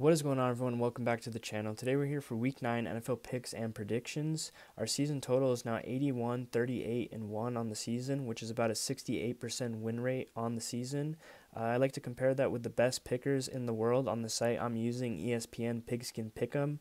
What is going on, everyone? Welcome back to the channel. Today we're here for Week 9 NFL picks and predictions. Our season total is now 81, 38, and 1 on the season, which is about a 68% win rate on the season. I like to compare that with the best pickers in the world on the site. I'm using ESPN Pigskin Pick'em.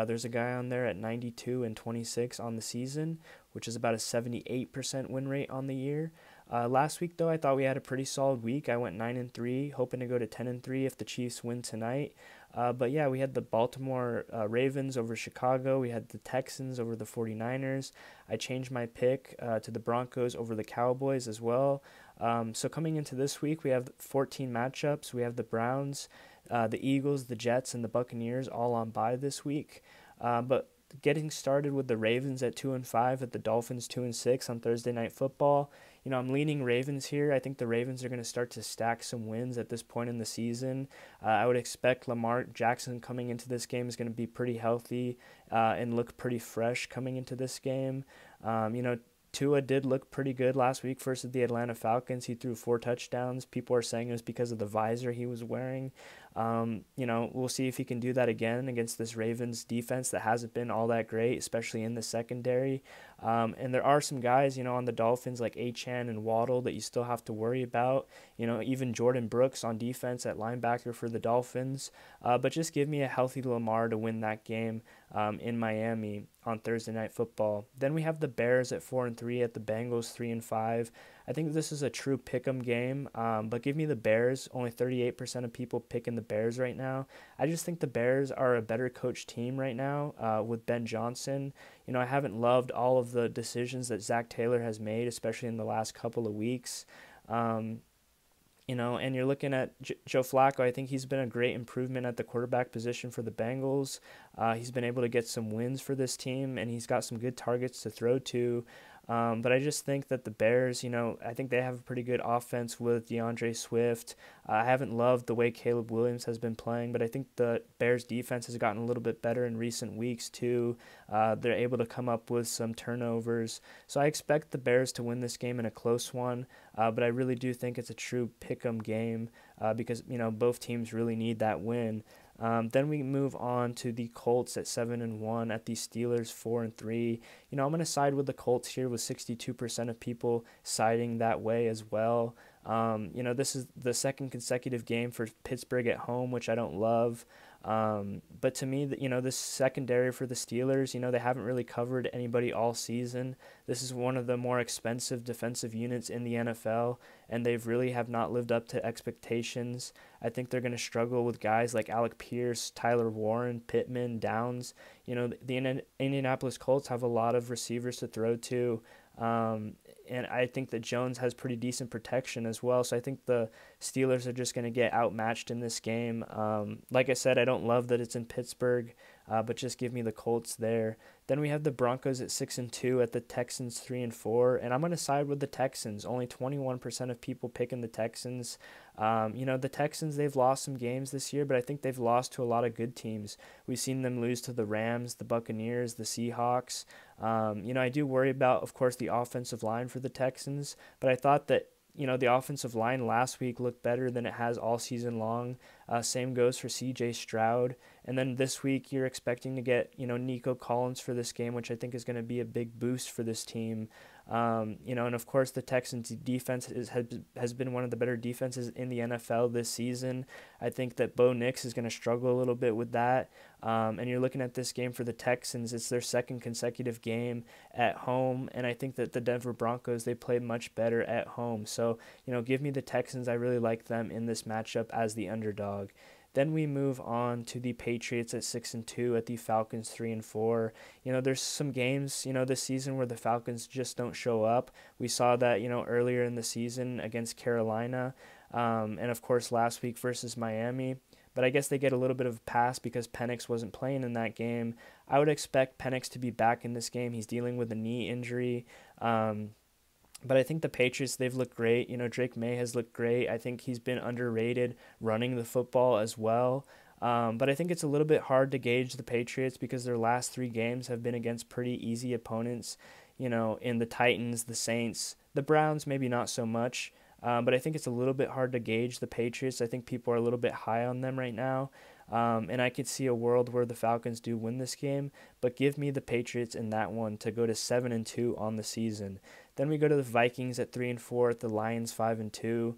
There's a guy on there at 92 and 26 on the season, which is about a 78% win rate on the year. Last week, though, I thought we had a pretty solid week. I went 9-3, hoping to go to 10-3 if the Chiefs win tonight. But yeah, we had the Baltimore Ravens over Chicago. We had the Texans over the 49ers. I changed my pick to the Broncos over the Cowboys as well. So coming into this week, we have 14 matchups. We have the Browns, the Eagles, the Jets, and the Buccaneers all on bye this week. But getting started with the Ravens at 2-5, at the Dolphins 2-6 on Thursday Night Football. I'm leaning Ravens here. I think the Ravens are going to start to stack some wins at this point in the season. I would expect Lamar Jackson coming into this game is going to be pretty healthy and look pretty fresh coming into this game. Tua did look pretty good last week versus the Atlanta Falcons. He threw 4 touchdowns. People are saying it was because of the visor he was wearing. We'll see if he can do that again against this Ravens defense that hasn't been all that great, especially in the secondary. And there are some guys, on the Dolphins like Achane and Waddle that you still have to worry about. Even Jordan Brooks on defense at linebacker for the Dolphins. But just give me a healthy Lamar to win that game in Miami on Thursday Night Football. Then we have the Bears at 4-3 at the Bengals 3-5. I think this is a true pick'em game, but give me the Bears. Only 38% of people picking the Bears right now. I just think the Bears are a better coached team right now with Ben Johnson. I haven't loved all of the decisions that Zach Taylor has made, especially in the last couple of weeks. And you're looking at Joe Flacco. I think he's been a great improvement at the quarterback position for the Bengals. He's been able to get some wins for this team, and he's got some good targets to throw to. But I just think that the Bears, I think they have a pretty good offense with DeAndre Swift. I haven't loved the way Caleb Williams has been playing, but I think the Bears defense has gotten a little bit better in recent weeks too. They're able to come up with some turnovers. So I expect the Bears to win this game in a close one, but I really do think it's a true pick'em game because, both teams really need that win. Then we move on to the Colts at 7-1, at the Steelers 4-3. I'm going to side with the Colts here with 62% of people siding that way as well. This is the second consecutive game for Pittsburgh at home, which I don't love. But to me, this secondary for the Steelers, they haven't really covered anybody all season. This is one of the more expensive defensive units in the NFL, and they really have not lived up to expectations. I think they're going to struggle with guys like Alec Pierce, Tyler Warren, Pittman, Downs. The Indianapolis Colts have a lot of receivers to throw to. And I think that Jones has pretty decent protection as well. So I think the Steelers are just going to get outmatched in this game. Like I said, I don't love that it's in Pittsburgh, but just give me the Colts there. Then we have the Broncos at 6-2 at the Texans 3-4, and I'm going to side with the Texans. Only 21% of people picking the Texans. The Texans, they've lost some games this year, but I think they've lost to a lot of good teams. We've seen them lose to the Rams, the Buccaneers, the Seahawks. I do worry about, of course, the offensive line for the Texans, but I thought that the offensive line last week looked better than it has all season long. Same goes for C.J. Stroud. And then this week you're expecting to get, Nico Collins for this game, which I think is going to be a big boost for this team. And of course the Texans defense has been one of the better defenses in the NFL this season. I think that Bo Nix is going to struggle a little bit with that. And you're looking at this game for the Texans. It's their second consecutive game at home, and I think that the Denver Broncos, they play much better at home. So, give me the Texans. I really like them in this matchup as the underdog. Then we move on to the Patriots at 6-2, at the Falcons 3-4. There's some games, this season where the Falcons just don't show up. We saw that, earlier in the season against Carolina, and of course last week versus Miami. But I guess they get a little bit of a pass because Penix wasn't playing in that game. I would expect Penix to be back in this game. He's dealing with a knee injury. But I think the Patriots, they've looked great. Drake May has looked great. I think he's been underrated running the football as well. But I think it's a little bit hard to gauge the Patriots because their last 3 games have been against pretty easy opponents, in the Titans, the Saints, the Browns, maybe not so much. But I think it's a little bit hard to gauge the Patriots. I think people are a little bit high on them right now. And I could see a world where the Falcons do win this game, but give me the Patriots in that one to go to 7-2 on the season. Then we go to the Vikings at 3-4, at the Lions 5-2.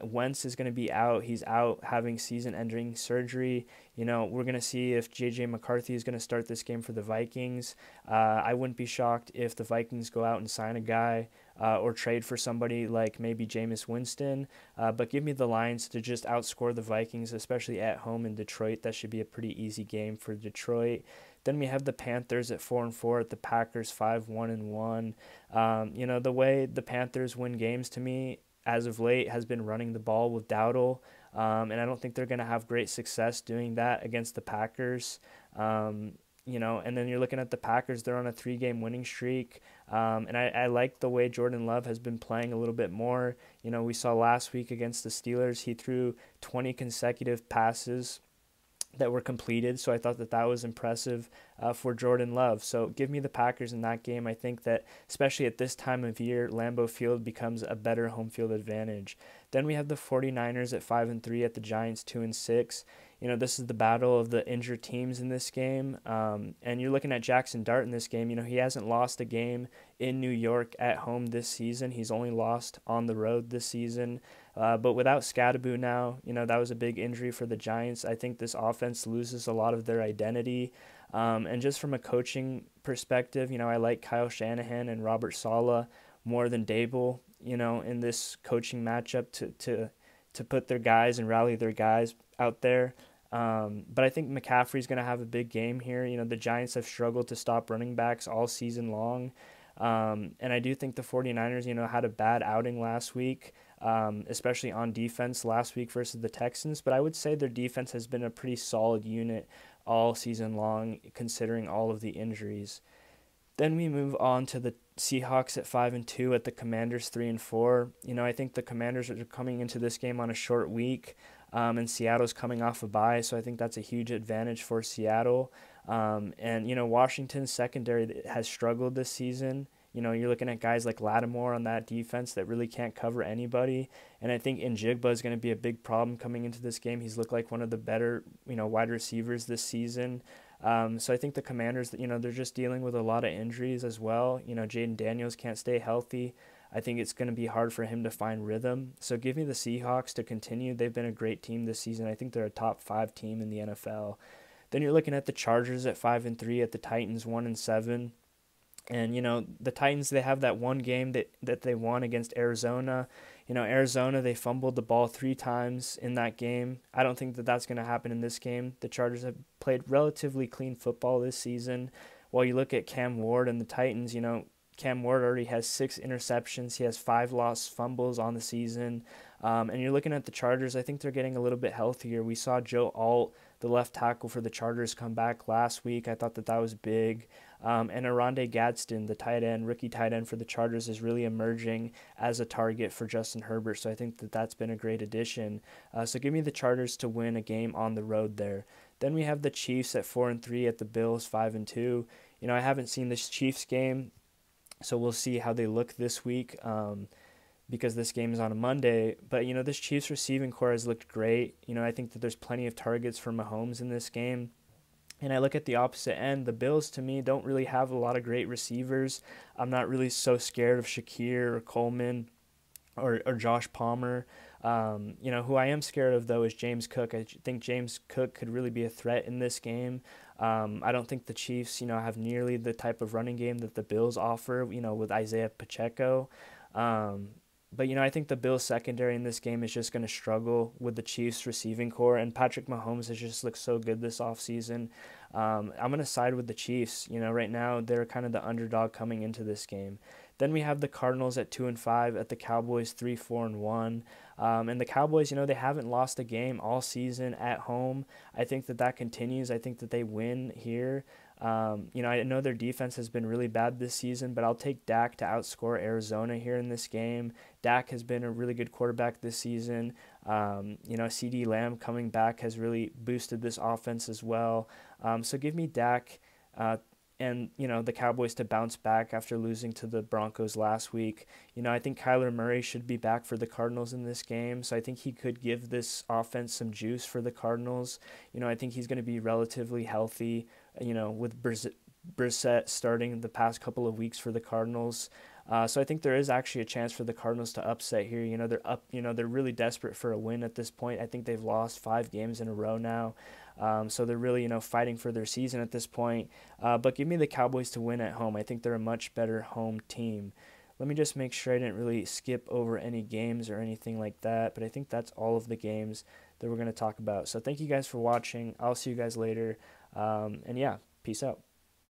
Wentz is going to be out. He's out having season-ending surgery. We're going to see if J.J. McCarthy is going to start this game for the Vikings. I wouldn't be shocked if the Vikings go out and sign a guy or trade for somebody like maybe Jameis Winston. But give me the Lions to just outscore the Vikings, especially at home in Detroit. That should be a pretty easy game for Detroit. Then we have the Panthers at 4-4, at the Packers 5-1-1. The way the Panthers win games to me as of late has been running the ball with Dowdle, and I don't think they're going to have great success doing that against the Packers. And then you're looking at the Packers, they're on a 3-game winning streak, and I like the way Jordan Love has been playing a little bit more. We saw last week against the Steelers, he threw 20 consecutive passes that were completed, so I thought that was impressive for Jordan Love. So give me the Packers in that game. I think that especially at this time of year, Lambeau Field becomes a better home field advantage. Then we have the 49ers at 5-3, at the Giants 2-6. This is the battle of the injured teams in this game, and you're looking at Jackson Dart in this game. He hasn't lost a game in New York at home this season. He's only lost on the road this season. But without Scadaboo now, that was a big injury for the Giants. I think this offense loses a lot of their identity. And just from a coaching perspective, I like Kyle Shanahan and Robert Saleh more than Dable, in this coaching matchup to put their guys and rally their guys out there. But I think McCaffrey's going to have a big game here. The Giants have struggled to stop running backs all season long. And I do think the 49ers, had a bad outing last week, especially on defense last week versus the Texans. But I would say their defense has been a pretty solid unit all season long, considering all of the injuries. Then we move on to the Seahawks at 5-2, at the Commanders 3-4. I think the Commanders are coming into this game on a short week, and Seattle's coming off a bye, so I think that's a huge advantage for Seattle. And Washington's secondary has struggled this season. You're looking at guys like Lattimore on that defense that really can't cover anybody. And I think Njigba is going to be a big problem coming into this game. He's looked like one of the better, wide receivers this season. So I think the Commanders, they're just dealing with a lot of injuries as well. Jaden Daniels can't stay healthy. I think it's going to be hard for him to find rhythm. So give me the Seahawks to continue. They've been a great team this season. I think they're a top 5 team in the NFL. Then you're looking at the Chargers at 5-3, at the Titans 1-7. And, the Titans, they have that one game that they won against Arizona. Arizona, they fumbled the ball 3 times in that game. I don't think that that's going to happen in this game. The Chargers have played relatively clean football this season. While you look at Cam Ward and the Titans, Cam Ward already has 6 interceptions. He has 5 lost fumbles on the season. And you're looking at the Chargers, I think they're getting a little bit healthier. We saw Joe Alt, the left tackle for the Chargers, come back last week. I thought that was big. And Aronde Gadsden, the tight end, rookie tight end for the Chargers, is really emerging as a target for Justin Herbert. So I think that that's been a great addition. So give me the Chargers to win a game on the road there. Then we have the Chiefs at 4-3, at the Bills 5-2. I haven't seen this Chiefs game, so we'll see how they look this week. Because this game is on a Monday. But, this Chiefs receiving core has looked great. I think that there's plenty of targets for Mahomes in this game. And I look at the opposite end. The Bills, to me, don't really have a lot of great receivers. I'm not really so scared of Shakir or Coleman or Josh Palmer. Who I am scared of, though, is James Cook. I think James Cook could really be a threat in this game. I don't think the Chiefs, have nearly the type of running game that the Bills offer, with Isaiah Pacheco. But, I think the Bills secondary in this game is just going to struggle with the Chiefs receiving core, and Patrick Mahomes has just looked so good this offseason. I'm going to side with the Chiefs. Right now they're kind of the underdog coming into this game. Then we have the Cardinals at 2-5, at the Cowboys 3-4-1. And the Cowboys, they haven't lost a game all season at home. I think that continues. I think that they win here. I know their defense has been really bad this season, but I'll take Dak to outscore Arizona here in this game. Dak has been a really good quarterback this season. CeeDee Lamb coming back has really boosted this offense as well. So give me Dak and the Cowboys to bounce back after losing to the Broncos last week. I think Kyler Murray should be back for the Cardinals in this game, so I think he could give this offense some juice for the Cardinals. I think he's going to be relatively healthy, with Brissett starting the past couple of weeks for the Cardinals. So I think there is actually a chance for the Cardinals to upset here. They're up. They're really desperate for a win at this point. I think they've lost 5 games in a row now. So they're really, fighting for their season at this point. But give me the Cowboys to win at home. I think they're a much better home team. Let me just make sure I didn't really skip over any games or anything like that. But I think that's all of the games that we're going to talk about. So thank you guys for watching. I'll see you guys later. And yeah, peace out.